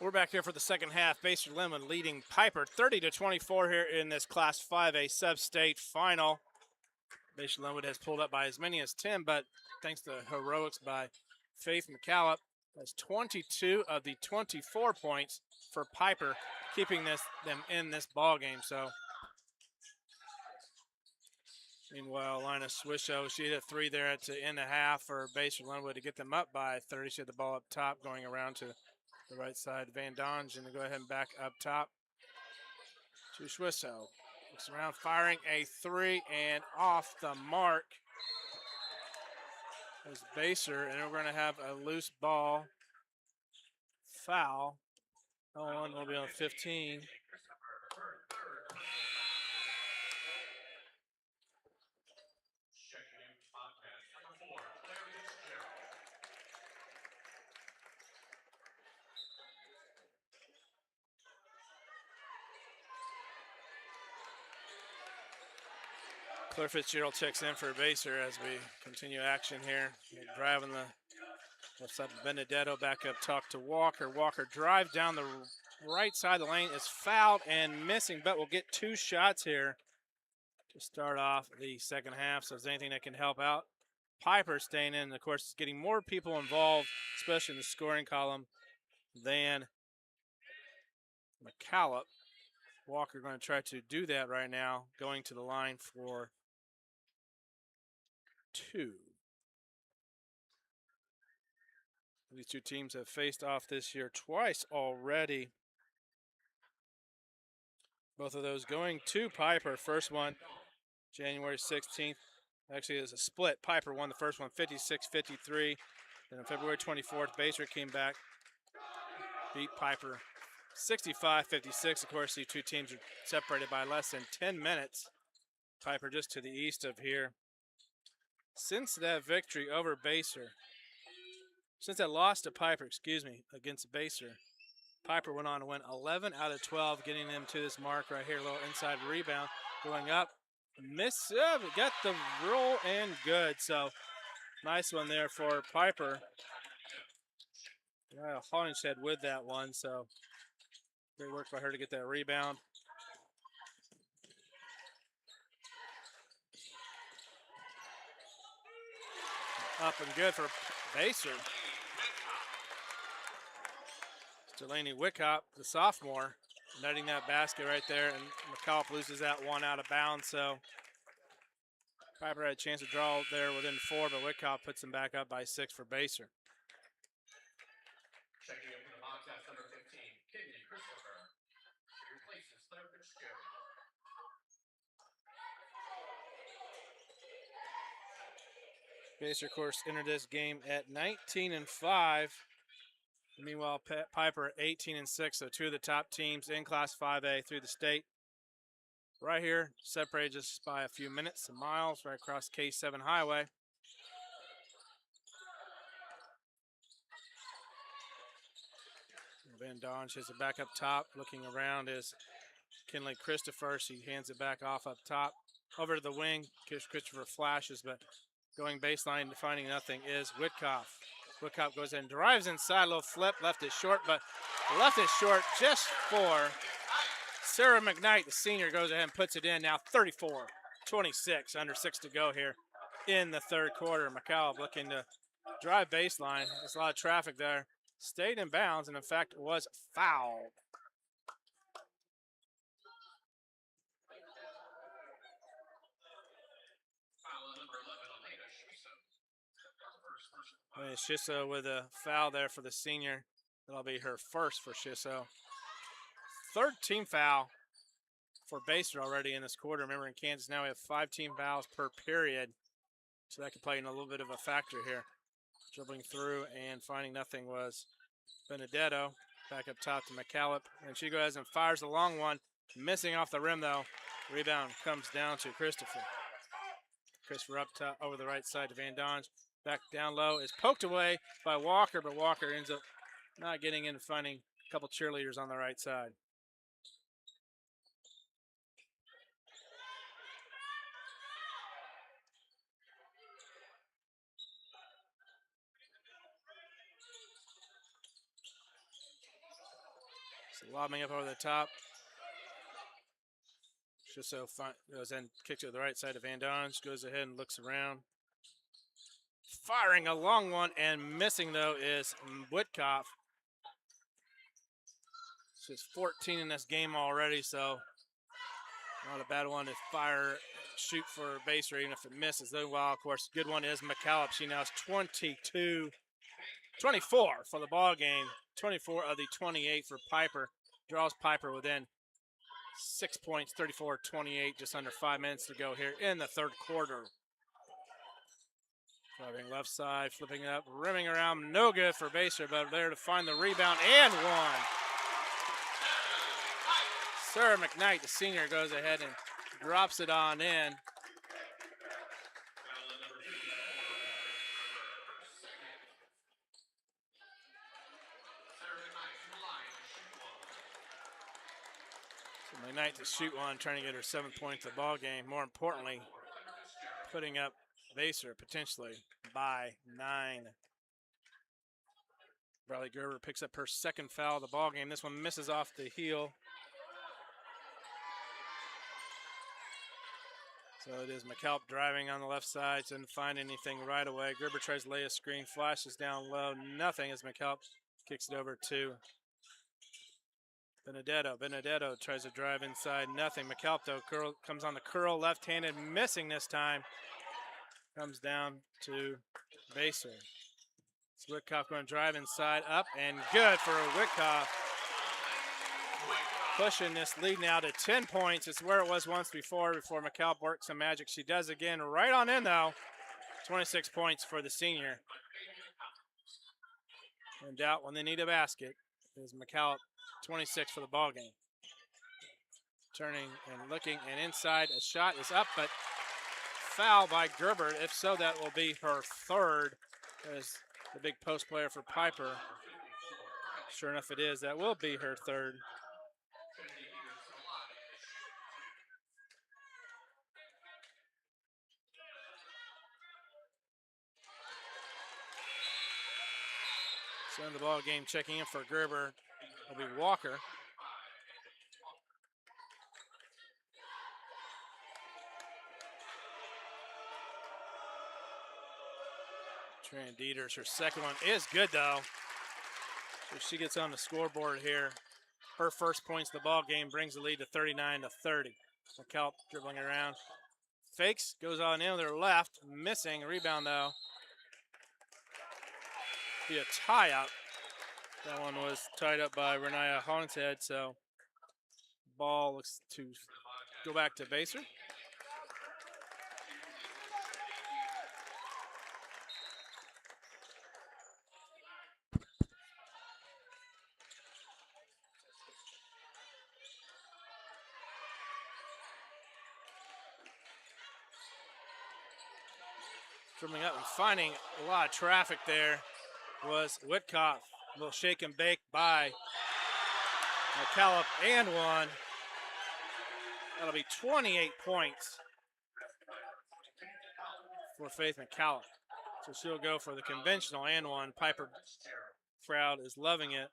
We're back here for the second half. Basehor-Linwood leading Piper 30-24 here in this Class 5A sub-state final. Basehor-Linwood has pulled up by as many as 10, but thanks to heroics by Faith McCallop, has 22 of the 24 points for Piper, keeping them in this ball game. So, meanwhile, Lina Swisho, she hit a 3 there at the end of half for Basehor-Linwood to get them up by 30. She had the ball up top, going around to the right side. Van Donge, and to go ahead and back up top to Swisho. Looks around, firing a 3 and off the mark. As Basehor, and we're going to have a loose ball foul. One will be on 15. Claire Fitzgerald checks in for Basehor as we continue action here. Driving the left side of Benedetto, back up, talk to Walker. Walker drive down the right side of the lane, is fouled and missing, but we'll get 2 shots here to start off the second half. So if there's anything that can help out, Piper staying in. Of course, it's getting more people involved, especially in the scoring column, than McCallop. Walker going to try to do that right now, going to the line for 2. These two teams have faced off this year twice already. Both of those going to Piper. First one, January 16th. Actually, it was a split. Piper won the first one, 56-53. Then on February 24th, Basehor came back, beat Piper 65-56. Of course, these two teams are separated by less than 10 minutes. Piper just to the east of here. Since that victory over Basehor, since that loss to Piper, against Basehor, Piper went on to win 11 out of 12, getting them to this mark right here. A little inside rebound, going up, miss, got the roll and good. So nice one there for Piper. Hollingshead with that one, so great work by her to get that rebound. Up and good for Basehor. Delaney Wickhop, the sophomore, netting that basket right there, and McCallop loses that one out of bounds. So Piper had a chance to draw there within 4, but Wickhop puts them back up by 6 for Basehor. Checking in for the Bobcats, number 15, Kennedy Christopher. He replaces Claire Fitzgerald. Basehor, of course, entered this game at 19-5. Meanwhile, Piper 18-6, so 2 of the top teams in Class 5A through the state. Right here, separated just by a few minutes, some miles, right across K7 Highway. Van Donge has it back up top. Looking around is Kinley Christopher. She hands it back off up top. Over to the wing, Christopher flashes, but going baseline, finding nothing is Wickoff. Wickoff goes in, drives inside, a little flip, left it short, but left it short just for Sarah McKnight. The senior goes ahead and puts it in now, 34-26, under 6 to go here in the third quarter. McCallum looking to drive baseline. There's a lot of traffic there. Stayed in bounds, and in fact was fouled. Shisso with a foul there for the senior. That'll be her first for Shisso. Third team foul for Basehor already in this quarter. Remember, in Kansas now we have 5 team fouls per period, so that could play in a little bit of a factor here. Dribbling through and finding nothing was Benedetto. Back up top to McCallop, and she goes and fires a long one, missing off the rim though. Rebound comes down to Christopher. Christopher up top over the right side to Van Donge. Back down low is poked away by Walker, but Walker ends up not getting in, finding a couple cheerleaders on the right side. So lobbing up over the top. Just so fun, goes in, kicks it to the right side of Van Donge, goes ahead and looks around. Firing a long one and missing, though, is Whitkoff. She's 14 in this game already, so not a bad one to fire, shoot for a baser, even if it misses. Though, well, of course, good one is McCallop. She now has 24 for the ball game. 24 of the 28 for Piper. Draws Piper within 6 points, 34-28, just under 5 minutes to go here in the third quarter. Driving left side, flipping it up, rimming around, no good for Baser, but there to find the rebound and one. Sarah McKnight, the senior, goes ahead and drops it on in. So McKnight to shoot one, trying to get her 7 points of the ball game. More importantly, putting up Baser potentially by 9. Bradley Gerber picks up her second foul of the ball game. This one misses off the heel. So it is McCallop driving on the left side, didn't find anything right away. Gerber tries to lay a screen, flashes down low, nothing as McCallop kicks it over to Benedetto. Benedetto tries to drive inside, nothing. McCallop, though, comes on the curl, left-handed, missing this time. Comes down to Baser. It's Whitkoff going to drive inside, up, and good for Whitkoff. Pushing this lead now to 10 points. It's where it was once before McCallop works some magic. She does again, right on in, though. 26 points for the senior. In doubt when they need a basket is McCallop, 26 for the ball game. Turning and looking, and inside, a shot is up, but foul by Gerber. If so, that will be her third as the big post player for Piper. Sure enough, it is. That will be her third. So in the ball game, checking in for Gerber will be Walker. Tran Dieters, her second one is good, though. So she gets on the scoreboard here. Her first points of the ball game brings the lead to 39-30. McCallop dribbling around. Fakes, goes on in with her left, missing. Rebound, though. Be a tie-up. That one was tied up by Renaya Hollingshead, so ball looks to go back to Baser. Dribbling up and finding a lot of traffic there was Whitkoff. A little shake and bake by McCallop and one. That'll be 28 points for Faith McCallop. So she'll go for the conventional and one. Piper crowd is loving it.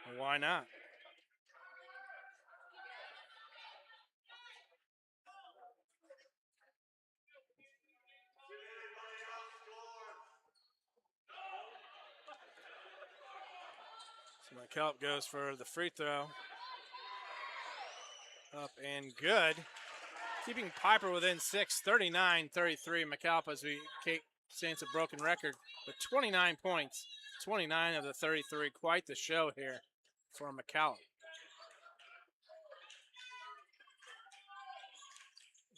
And why not? So McCallop goes for the free throw. Up and good. Keeping Piper within 6, 39-33. McCallop, as we say, it's a broken record, but 29 points, 29 of the 33. Quite the show here for McCallop.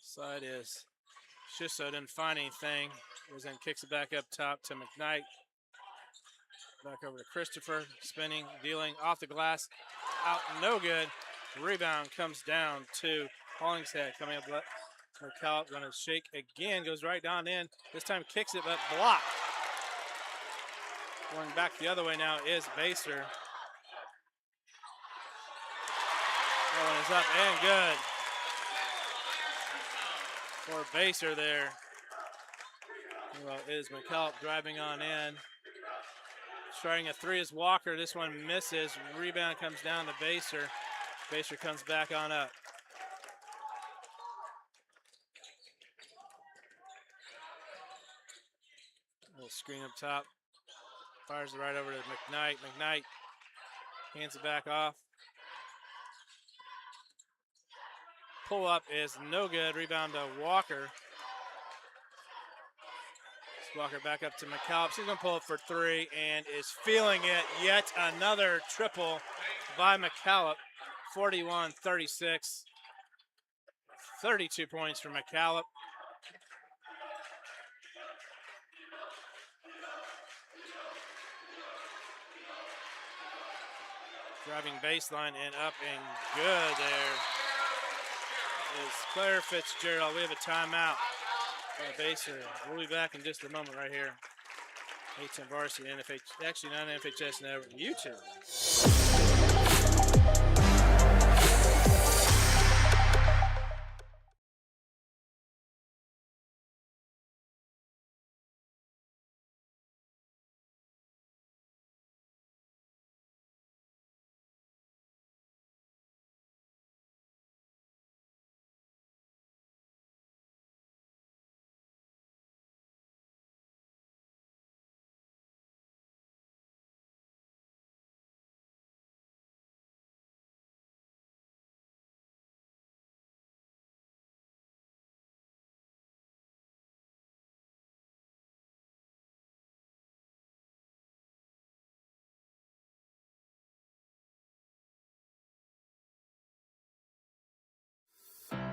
Side is Shisso didn't find anything. Goes in, kicks it back up top to McKnight. Back over to Christopher, spinning, dealing, off the glass, out, no good. Rebound comes down to Hollingshead, coming up. McCallop going to shake again, goes right down in. This time kicks it, but blocked. Going back the other way now is Baser. That one is up and good for Baser there. Well, it is McCallop driving on in. Starting at 3 is Walker. This one misses. Rebound comes down to Baser. Baser comes back on up. Little screen up top. Fires it right over to McKnight. McKnight hands it back off. Pull up is no good. Rebound to Walker. Walker back up to McCallop. She's going to pull up for 3 and is feeling it. Yet another triple by McCallop. 41-36. 32 points for McCallop. Driving baseline and up and good there is Claire Fitzgerald. We have a timeout. Baser. We'll be back in just a moment right here. A10 Varsity, NFH, actually not NFHS now, YouTube.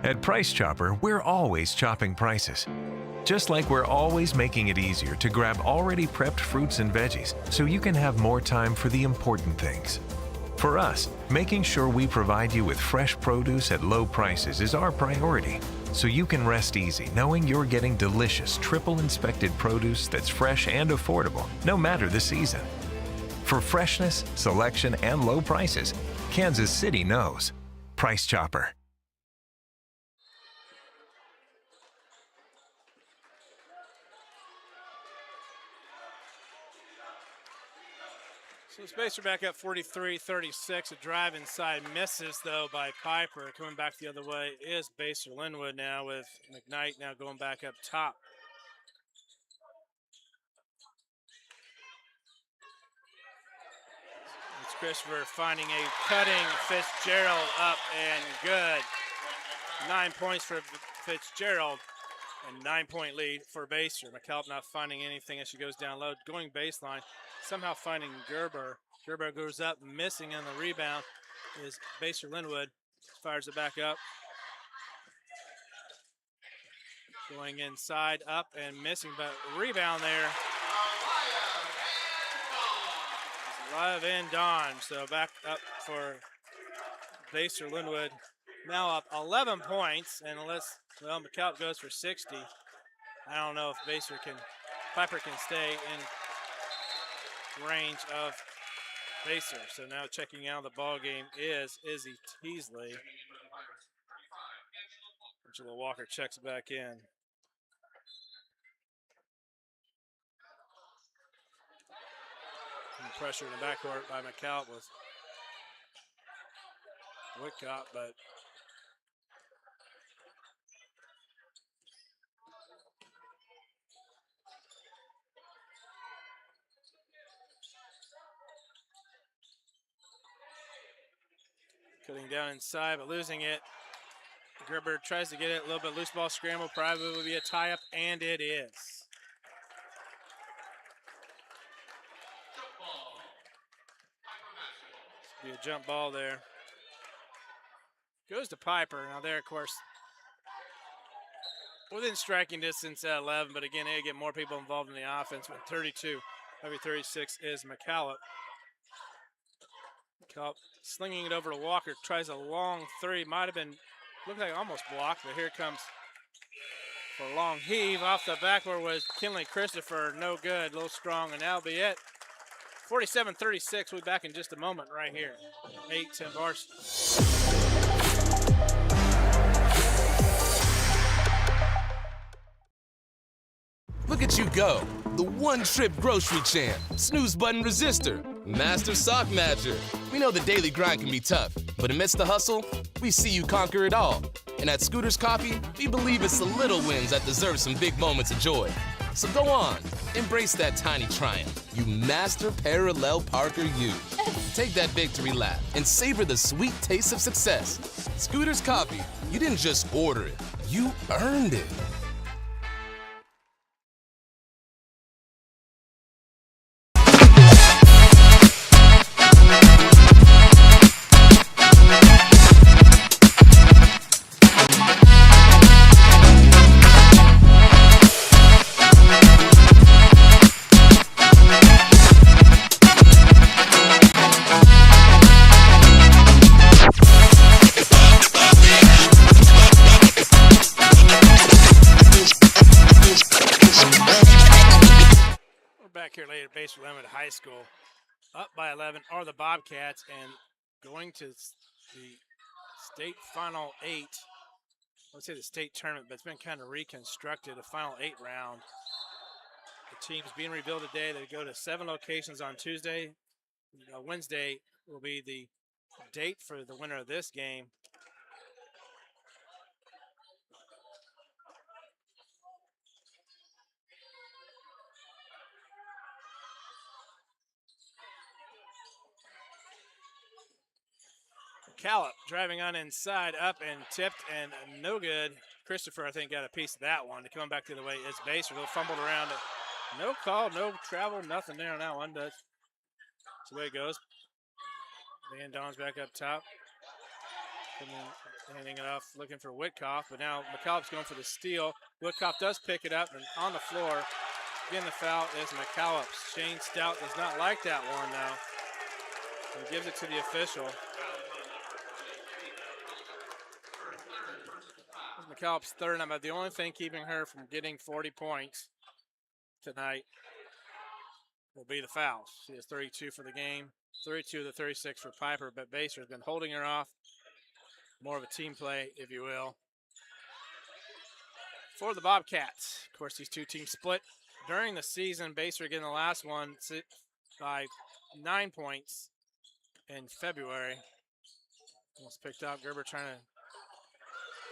At Price Chopper, we're always chopping prices. Just like we're always making it easier to grab already prepped fruits and veggies so you can have more time for the important things. For us, making sure we provide you with fresh produce at low prices is our priority, so you can rest easy knowing you're getting delicious triple inspected produce that's fresh and affordable, no matter the season. For freshness, selection, and low prices, Kansas City knows. Price Chopper. So Spacer back up 43-36. A drive inside misses, though, by Piper. Coming back the other way is Basehor-Linwood now with McKnight now going back up top. It's Christopher finding a cutting Fitzgerald up and good. 9 points for Fitzgerald and 9-point lead for Baser. McCallop not finding anything as she goes down low. Going baseline. Somehow finding Gerber. Gerber goes up, missing on the rebound is Basehor-Linwood. Fires it back up. Going inside, up and missing, but rebound there. Love and Dawn. So back up for Basehor-Linwood. Now up 11 points, and McCallop goes for 60. I don't know if Piper can stay in range of Baser. So now checking out the ball game is Izzy Teasley. Angela Walker checks back in. And pressure in the backcourt by McCallop with Whitcott, but cutting down inside, but losing it. Gerber tries to get it, a little bit loose ball scramble, probably will be a tie-up, and it is. Be a jump ball there. Goes to Piper. Now there, of course, within striking distance at 11, but again, they get more people involved in the offense. With 32, maybe 36 is McCallop. McCallop slinging it over to Walker, tries a long three, might have been, looked like almost blocked, but here it comes for a long heave. Off the backboard was Kinley Christopher, no good, a little strong, and that'll be it. 47-36, we'll be back in just a moment right here. 8-10 Varsity. Look at you go. The one-trip grocery champ, snooze button resistor, master sock matcher. We know the daily grind can be tough, but amidst the hustle, we see you conquer it all. And at Scooter's Coffee, we believe it's the little wins that deserve some big moments of joy. So go on, embrace that tiny triumph. You master parallel parker you. Take that victory lap and savor the sweet taste of success. Scooter's Coffee, you didn't just order it, you earned it. Back here late at Basehor-Linwood High School, up by 11 are the Bobcats, and going to the state Final 8. Let's say the state tournament, but it's been kind of reconstructed, a Final 8 round. The team's being rebuilt today. They go to 7 locations on Tuesday. Wednesday will be the date for the winner of this game. Callop driving on inside, up and tipped, and no good. Christopher, I think, got a piece of that one. Coming back the other way is Basehor. Fumbled around it. No call, no travel, nothing there on that one. That's the way it goes. Van Don's back up top. Handing it off, looking for Whitkoff, but now McCallop's going for the steal. Whitkoff does pick it up, and on the floor, getting the foul is McCallop's. Shane Stout does not like that one now. He gives it to the official. McCallop's third, and the only thing keeping her from getting 40 points tonight will be the fouls. She has 32 for the game, 32 of the 36 for Piper, but Basehor has been holding her off. More of a team play, if you will. For the Bobcats, of course, these two teams split during the season. Basehor getting the last one by 9 points in February. Almost picked out. Gerber trying to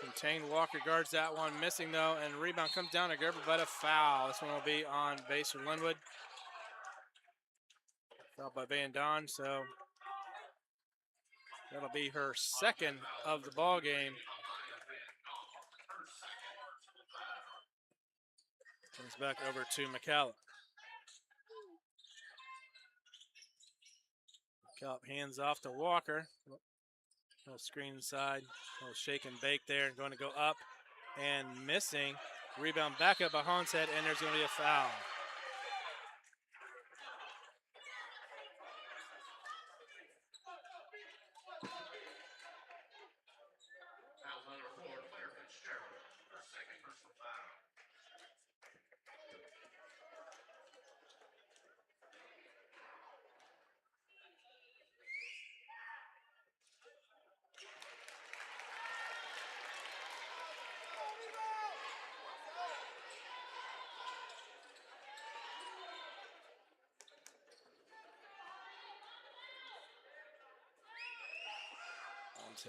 contain Walker, guards that one, missing though, and rebound comes down to Gerber, but a foul. This one will be on Basehor-Linwood. Foul by Van Don, so that'll be her second of the ball game. Comes back over to McCallop. McCallop hands off to Walker. Little screen inside, little shake and bake there, going to go up and missing. Rebound back up by Hogshead, and there's going to be a foul.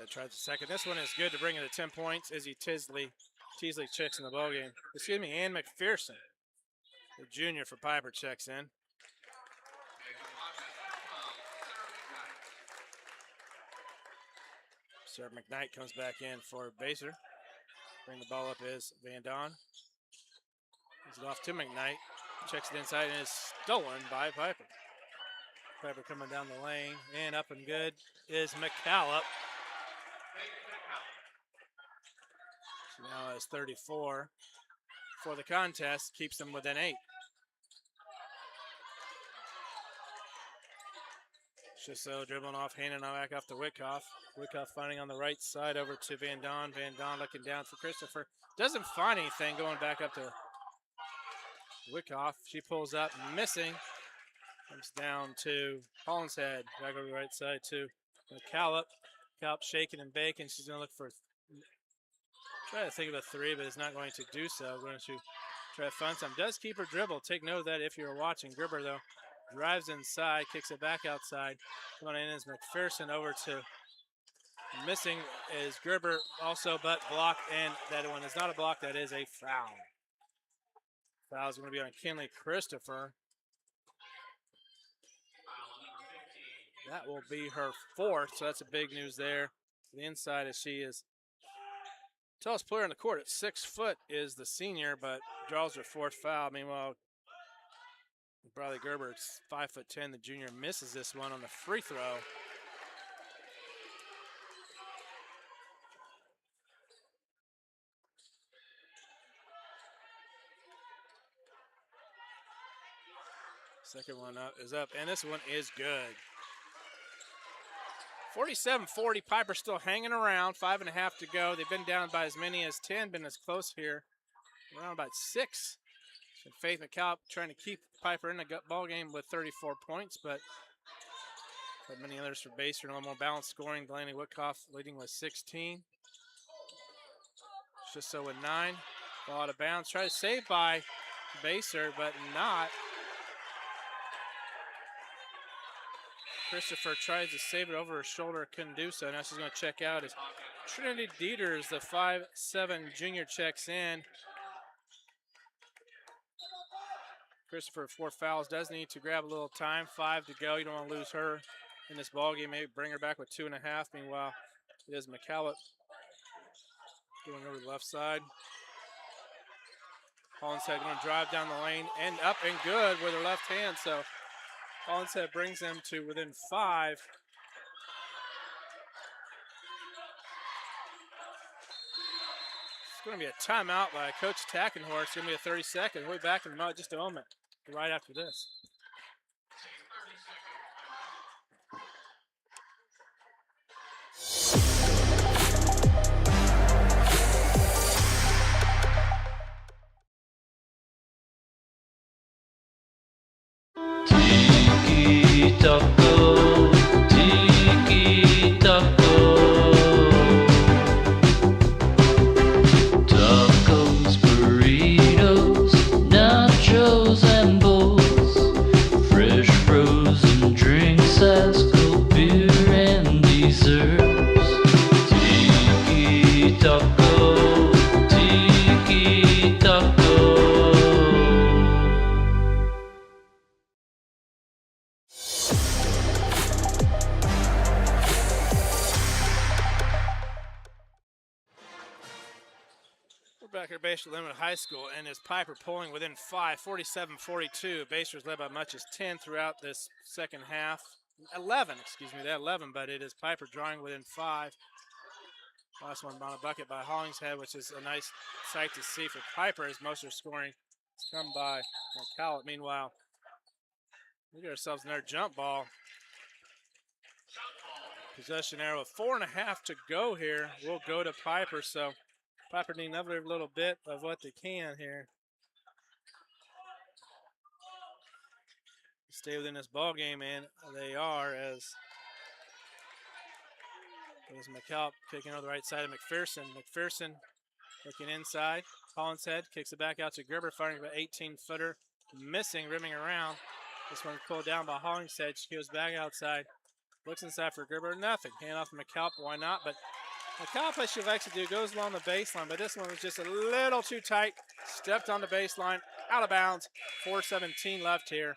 Tries the second. This one is good to bring it to 10 points. Izzy Teasley checks in the ballgame. Excuse me, Ann McPherson, the junior for Piper, checks in. Sarah McKnight comes back in for Basehor. Bring the ball up is Van Don. Gives it off to McKnight. Checks it inside and is stolen by Piper. Piper coming down the lane and up and good is McCallop. She now has 34 for the contest, keeps them within 8. Chisseau dribbling off, handing back off to Whitkoff. Whitkoff finding on the right side over to Van Don. Van Don looking down for Christopher. Doesn't find anything, going back up to Whitkoff. She pulls up, missing. Comes down to Hollinshead. Back over the right side to McCallop. McCallop shaking and baking. She's going to look for, try to think of a three, but is not going to do so. Going to Try to find some. Does keep her dribble. Take note of that if you're watching. Gerber, though, drives inside, kicks it back outside. Coming in is McPherson over to missing is Gerber also, but blocked, and that one is not a block. That is a foul. Foul is going to be on Kinley Christopher. That will be her fourth, so that's a big news there. To the inside as she is tallest player on the court at 6 foot is the senior, but draws her fourth foul. Meanwhile, Bradley Gerber, 5'10", the junior, misses this one on the free throw. Second one up is up, and this one is good. 47-40, Piper still hanging around, 5.5 to go. They've been down by as many as 10, been as close here, around about 6. And Faith McCallop trying to keep Piper in the ball game with 34 points, but many others for Basehor, a little more balanced scoring. Delaney Woodcoff leading with 16. Just so with 9. Ball out of bounds. Try to save by Basehor, but not. Christopher tries to save it over her shoulder, couldn't do so. Now she's going to check out as Trinity Dieters, the 5'7" junior, checks in. Christopher, 4 fouls, does need to grab a little time. 5 to go. You don't want to lose her in this ball game. Maybe bring her back with 2.5. Meanwhile, it is McCallop going over the left side. Hollinshead going to drive down the lane and up and good with her left hand. So Hollinshead brings them to within 5. It's going to be a timeout by Coach Tackenhorst. It's going to be a 30-second. We'll be back in just a moment, right after this. Taco, tiki taco, tacos, burritos, nachos and bowls, fresh frozen drinks as cold beer and desserts. Tiki taco, tiki taco. Back here at Basehor-Linwood High School, and is Piper pulling within 5, 47-42. Basehor's led by much as 10 throughout this second half. 11, excuse me, that 11, but it is Piper drawing within 5. Last one on a bucket by Hollingshead, which is a nice sight to see for Piper as most of their scoring has come by McCallop. Meanwhile, we get ourselves another jump ball. Possession arrow, 4.5 to go here. We'll go to Piper, so Piper need another little bit of what they can here. Stay within this ball game, and they are as McCallop kicking on the right side of McPherson. McPherson looking inside. Hollinshead kicks it back out to Gerber, firing about 18-footer. Missing, rimming around. This one pulled down by Hollingshead. She goes back outside. Looks inside for Gerber. Nothing. Hand off to McCallop. Why not? But McCallop, as she likes to do, goes along the baseline, but this one was just a little too tight. Stepped on the baseline, out of bounds. 4:17 left here.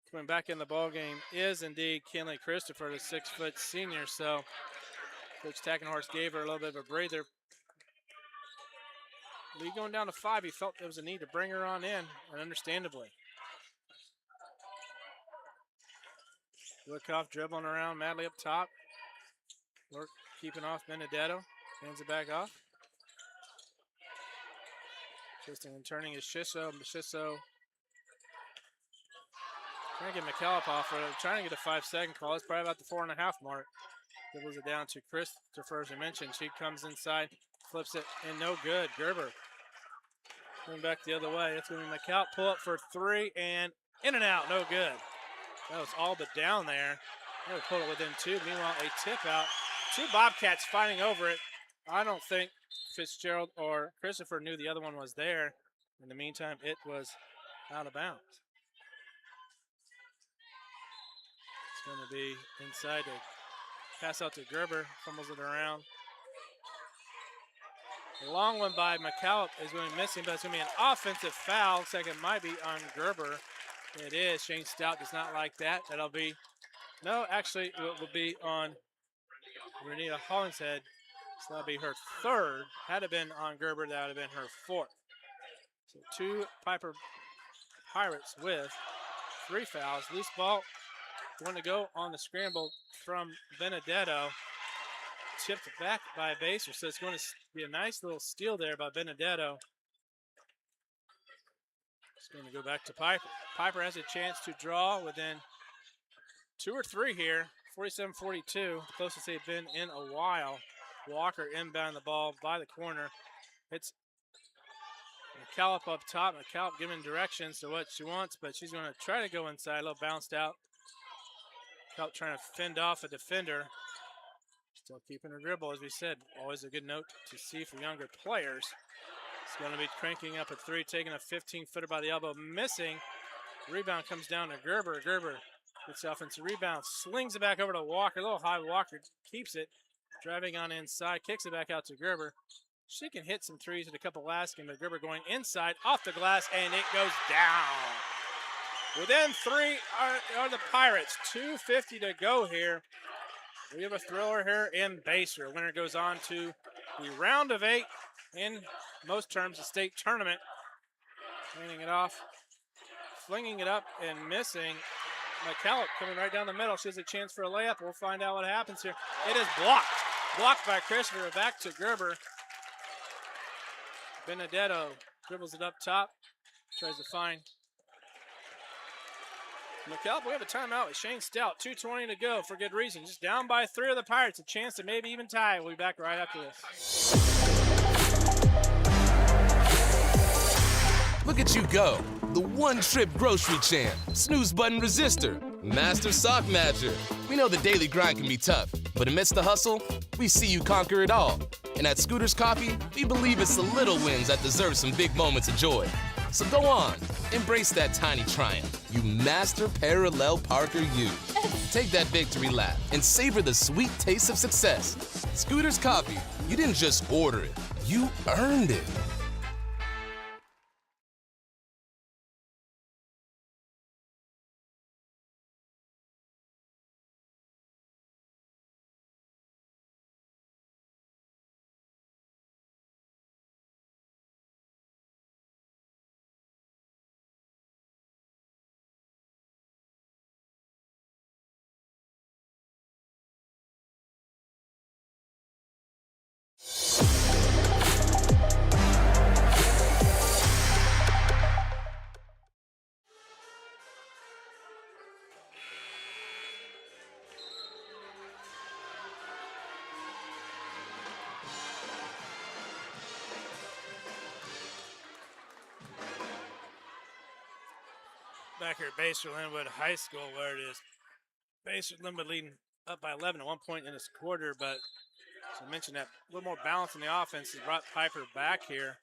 Coming back in the ball game is indeed Kinley Christopher, the 6-foot senior. So Coach Tackenhorst gave her a little bit of a breather. Lead going down to 5. He felt there was a need to bring her on in, and understandably. Woodcoff dribbling around madly up top. Work keeping off Benedetto. Hands it back off. Twisting and turning is Schisso. Schisso trying to get McCallop off. Trying to get a 5-second call. It's probably about the 4.5 mark. Dribbles it down to Christopher, as I mentioned. She comes inside, flips it, and no good. Gerber going back the other way. It's going to be McCallop. Pull up for 3, and in and out. No good. That was all but down there. They would pull it within 2. Meanwhile, a tip out. 2 Bobcats fighting over it. I don't think Fitzgerald or Christopher knew the other one was there. In the meantime, it was out of bounds. It's going to be inside to pass out to Gerber, fumbles it around. The long one by McCallop is going to be missing, but it's going to be an offensive foul. Looks like it might be on Gerber. It is. Shane Stout does not like that. That'll be, no, actually, it will be on Renita Hollingshead. So that'll be her third. Had it been on Gerber, that would have been her fourth. So 2 Piper Pirates with 3 fouls. Loose ball going to go on the scramble from Benedetto. Tipped back by Baser, so it's going to be a nice little steal there by Benedetto. It's going to go back to Piper. Piper has a chance to draw within 2 or 3 here. 47-42, closest they've been in a while. Walker inbound the ball by the corner. It's McCallop up top. McCallop giving directions to what she wants, but she's going to try to go inside. A little bounced out. McCallop trying to fend off a defender. Still keeping her dribble, as we said. Always a good note to see for younger players. It's going to be cranking up at 3, taking a 15-footer by the elbow, missing. Rebound comes down to Gerber. Gerber gets the offensive rebound, slings it back over to Walker. A little high, Walker keeps it. Driving on inside, kicks it back out to Gerber. She can hit some threes at a couple last game, but Gerber going inside, off the glass, and it goes down. Within 3 are the Pirates. 2:50 to go here. We have a thriller here in Baser. Winner goes on to the round of 8 in most terms, the state tournament. Handing it off, flinging it up and missing. McCallop coming right down the middle. She has a chance for a layup. We'll find out what happens here. It is blocked. Blocked by Christopher. Back to Gerber. Benedetto dribbles it up top. Tries to find McCallop. We have a timeout with Shane Stout. 2:20 to go for good reason. Just down by 3 of the Pirates. A chance to maybe even tie. We'll be back right after this. Look at you go. The one-trip grocery champ, snooze button resistor, master sock matcher. We know the daily grind can be tough, but amidst the hustle, we see you conquer it all. And at Scooters Coffee, we believe it's the little wins that deserve some big moments of joy. So go on, embrace that tiny triumph. You master parallel Parker you. Take that victory lap and savor the sweet taste of success. Scooters Coffee, you didn't just order it, you earned it. Back here at Basehor-Linwood High School, where it is Basehor-Linwood leading up by 11 at one point in this quarter, but as I mentioned, that a little more balance in the offense has brought Piper back here.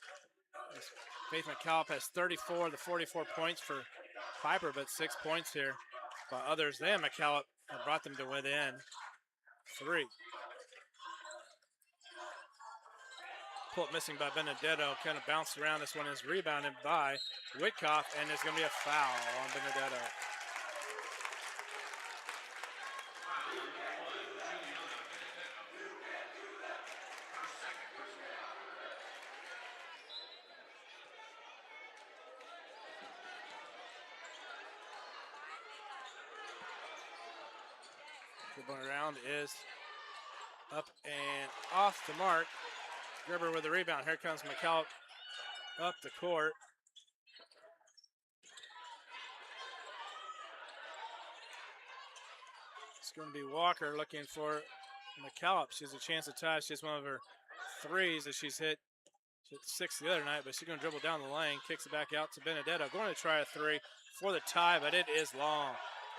Faith McCallop has 34 of the 44 points for Piper, but 6 points here by others than McCallop have brought them to within 3. Pull-up missing by Benedetto, kind of bounced around. This one is rebounded by Whitcoff, and there's going to be a foul on Benedetto. Dribbling around is up and off the mark. Gerber with the rebound. Here comes McCallop up the court. It's going to be Walker looking for McCallop. She has a chance to tie. She has one of her threes that she's hit. She hit 6 the other night, but she's going to dribble down the lane, kicks it back out to Benedetto. Going to try a 3 for the tie, but it is long.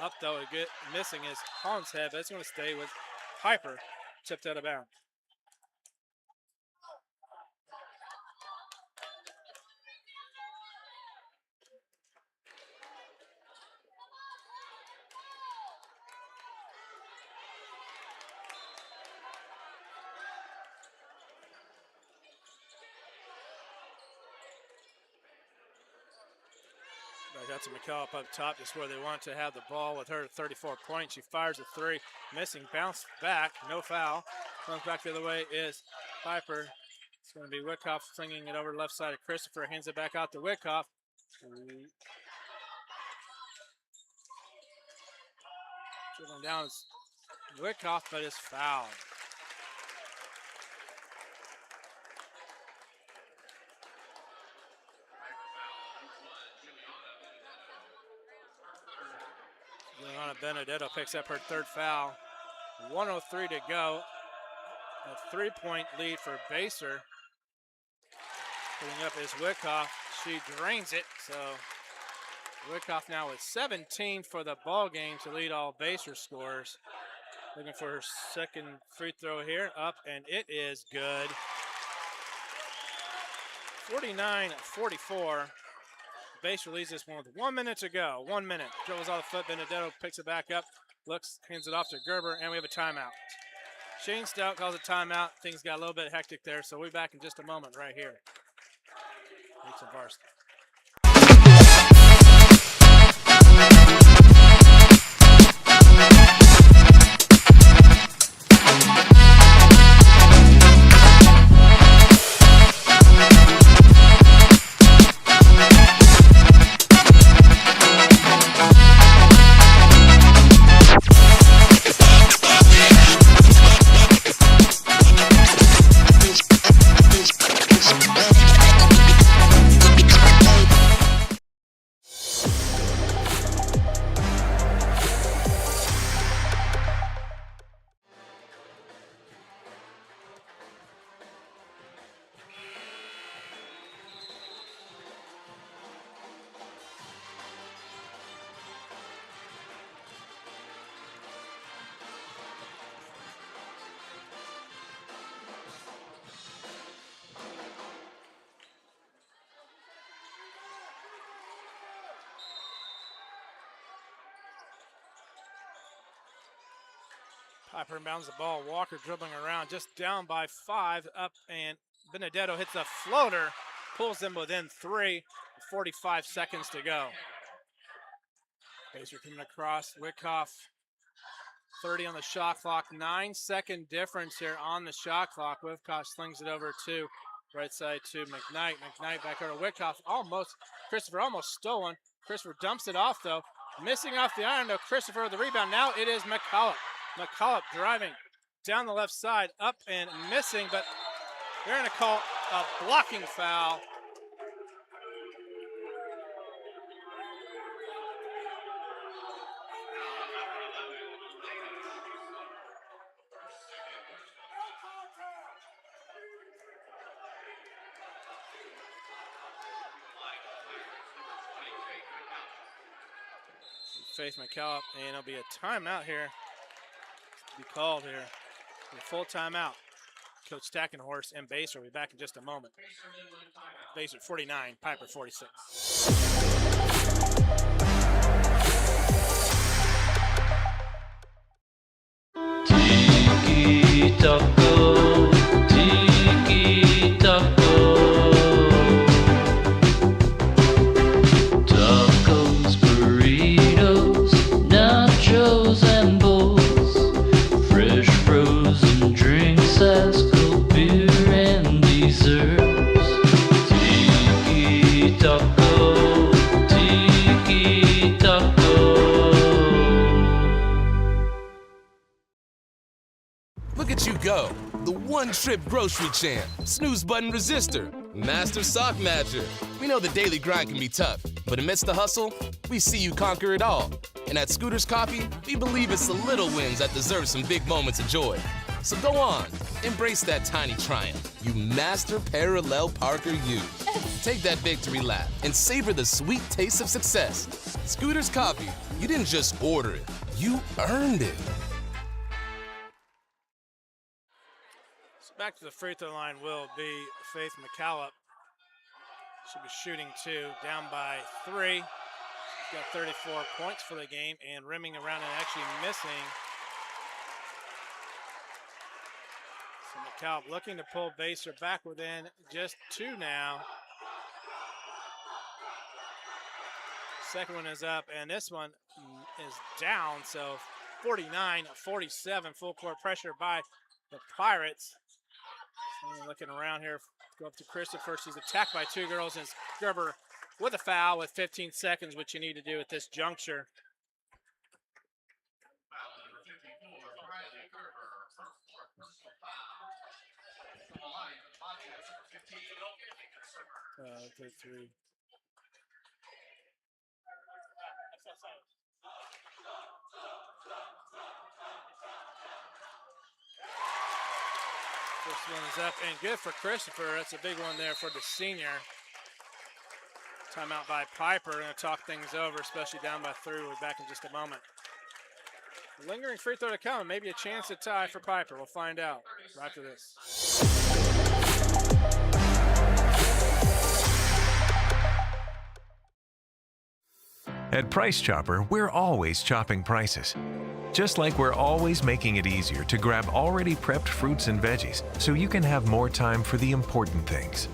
Up though, good missing is Hollingshead, but it's going to stay with Piper. Tipped out of bounds. That's a McKellop up top, just where they want to have the ball with her 34 points. She fires a three, missing, bounce back, no foul. Comes back the other way is Piper. It's going to be Wickoff flinging it over the left side of Christopher, hands it back out to Wickoff. Dribbling down is Wickoff, but is fouled. Juliana Benedetto picks up her third foul. 1:03 to go. A 3-point lead for Baser. Putting up is Wickoff. She drains it, so Wickoff now with 17 for the ball game to lead all Baser scores. Looking for her second free throw here, up, and it is good. 49-44. Baser leads this one with 1 minute to go. 1 minute. Dribbles off the foot. Benedetto picks it back up. Looks, hands it off to Gerber, and we have a timeout. Shane Stout calls a timeout. Things got a little bit hectic there, so we'll be back in just a moment right here. Need some varsity. Piper inbounds the ball. Walker dribbling around, just down by 5, up, and Benedetto hits a floater, pulls them within 3, 45 seconds to go. Baser coming across, Wickoff, 30 on the shot clock, 9-second difference here on the shot clock. Wickoff slings it over to right side to McKnight. McKnight back over to Wickoff, Christopher almost stolen. Christopher dumps it off though, missing off the iron though. Christopher with the rebound, now it is McCullough. McCullough driving down the left side, up and missing, but they're going to call a blocking foul. Faith McCullough, and it'll be a timeout here. Be called here. A full timeout. Coach Stackenhorst and Baser will be back in just a moment. Baser 49, Piper 46. Tiki taco, tiki taco. Tacos, burritos, nachos, and bowls. Fresh frozen drinks, ice cold beer, and desserts. Tiki taco, tiki taco. Look at you go, the one-trip grocery champ, snooze button resistor, master sock matcher. We know the daily grind can be tough, but amidst the hustle, we see you conquer it all. And at Scooters Coffee, we believe it's the little wins that deserve some big moments of joy. So go on, embrace that tiny triumph. You master parallel parker you. Take that victory lap and savor the sweet taste of success. Scooters Coffee, you didn't just order it, you earned it. Back to the free throw line will be Faith McCallop. She'll be shooting 2, down by 3. She's got 34 points for the game and rimming around and actually missing. So McCallop looking to pull Baser back within just 2 now. Second one is up, and this one is down. So 49-47, full court pressure by the Pirates. And looking around here, go up to Christopher. She's attacked by two girls, and it's Gerber with a foul with 15 seconds, which you need to do at this juncture. Three. First one is up and good for Christopher. That's a big one there for the senior. Timeout by Piper. Going to talk things over, especially down by 3. We'll be back in just a moment. Lingering free throw to come. Maybe a chance to tie for Piper. We'll find out right after this. At Price Chopper, we're always chopping prices. Just like we're always making it easier to grab already prepped fruits and veggies so you can have more time for the important things.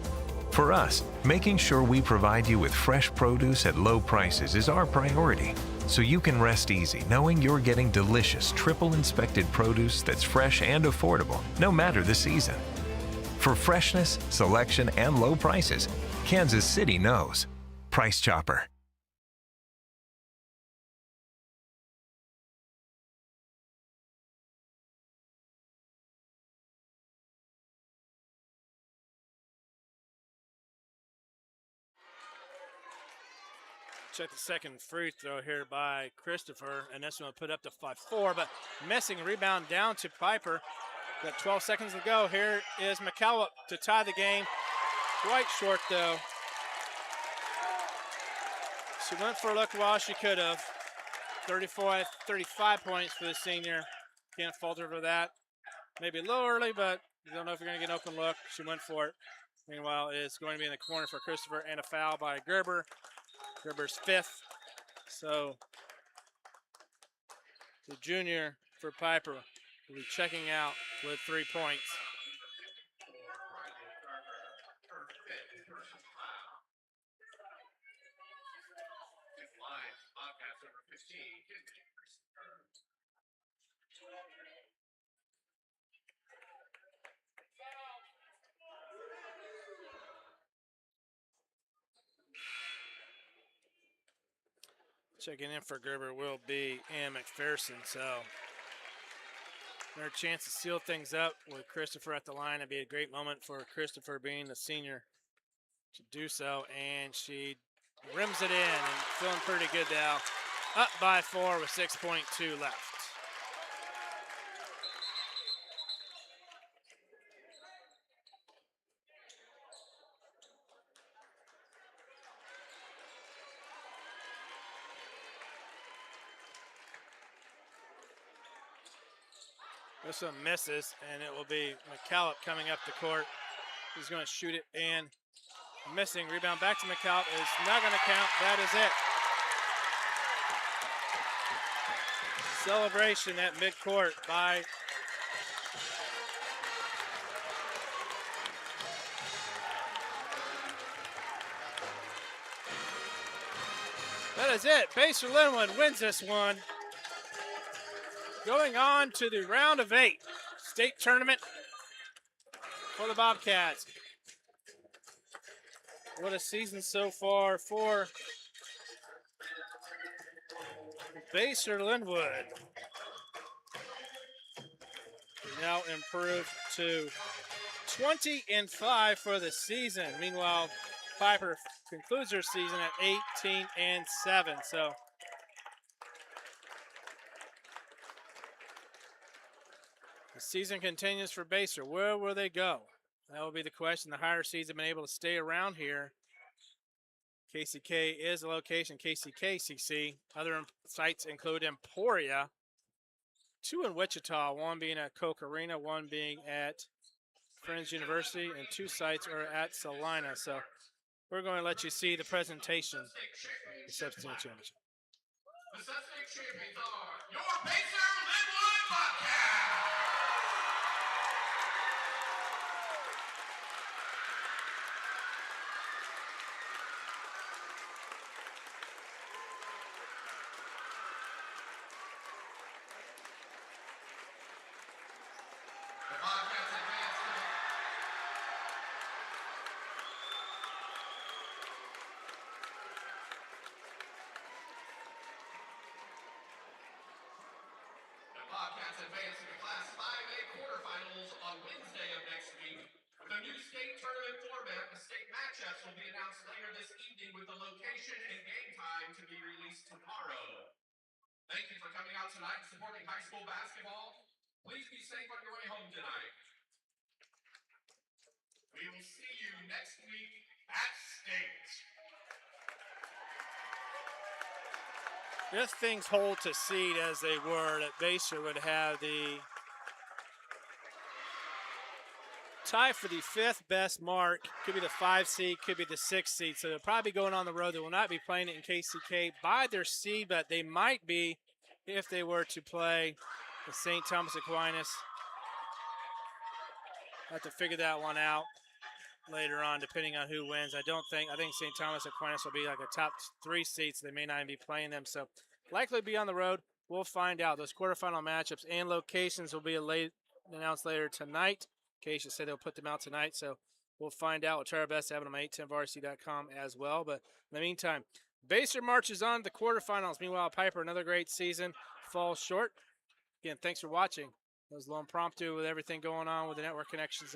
For us, making sure we provide you with fresh produce at low prices is our priority, so you can rest easy knowing you're getting delicious triple inspected produce that's fresh and affordable, no matter the season. For freshness, selection, and low prices, Kansas City knows. Price Chopper. Check the second free throw here by Christopher, and this one will put up to 5-4, but missing. Rebound down to Piper. Got 12 seconds to go. Here is McCallum to tie the game. Quite short, though. She went for a look while she could have. 35 points for the senior. Can't fault her for that. Maybe a little early, but you don't know if you're going to get an open look. She went for it. Meanwhile, it's going to be in the corner for Christopher, and a foul by Gerber. Gerber's 5th. So the junior for Piper will be checking out with 3 points. Checking in for Gerber will be Ann McPherson. So their chance to seal things up with Christopher at the line. It'd be a great moment for Christopher, being the senior, to do so. And she rims it in and feeling pretty good now. Up by 4 with 6.2 left. This one misses, and it will be McCallum coming up the court. He's going to shoot it and missing. Rebound back to McCallum is not going to count. That is it. Celebration at midcourt by that is it. Basehor-Linwood wins this one. Going on to the round of 8 state tournament for the Bobcats. What a season so far for Basehor-Linwood. Now improved to 20-5 for the season. Meanwhile, Piper concludes her season at 18-7. So the season continues for Basehor. Where will they go? That will be the question. The higher seeds have been able to stay around here. KCK is the location, KCKCC. Other sites include Emporia, 2 in Wichita, 1 being at Koch Arena, 1 being at Friends University, and 2 sites are at Salina. So we're going to let you see the presentation of the Substitute Championship. The Substitute Champions are your Basehor-Linwood Bobcats. Bobcats advance to the Bobcats advance to the Class 5A quarterfinals on Wednesday of next week. With a new state tournament format, the state matchups will be announced later this evening with the location and game time to be released tomorrow. Thank you for coming out tonight and supporting high school basketball. Please be safe on your way home tonight. We will see you next week at state. If things hold to seed as they were, that Basehor would have the tie for the 5th best mark. Could be the 5 seed, could be the 6 seed. So they'll probably be going on the road. They will not be playing it in KCK by their seed, but they might be if they were to play the St. Thomas Aquinas. Have to figure that one out later on, depending on who wins. I think St. Thomas Aquinas will be like a top 3 seed, so they may not even be playing them. So likely be on the road. We'll find out. Those quarterfinal matchups and locations will be announced later tonight. Keisha said they'll put them out tonight, so we'll find out. We'll try our best to have them on 810varsity.com as well. But in the meantime, Basehor marches on to the quarterfinals. Meanwhile, Piper, another great season, falls short. Again, thanks for watching. That was a little impromptu with everything going on with the network connections.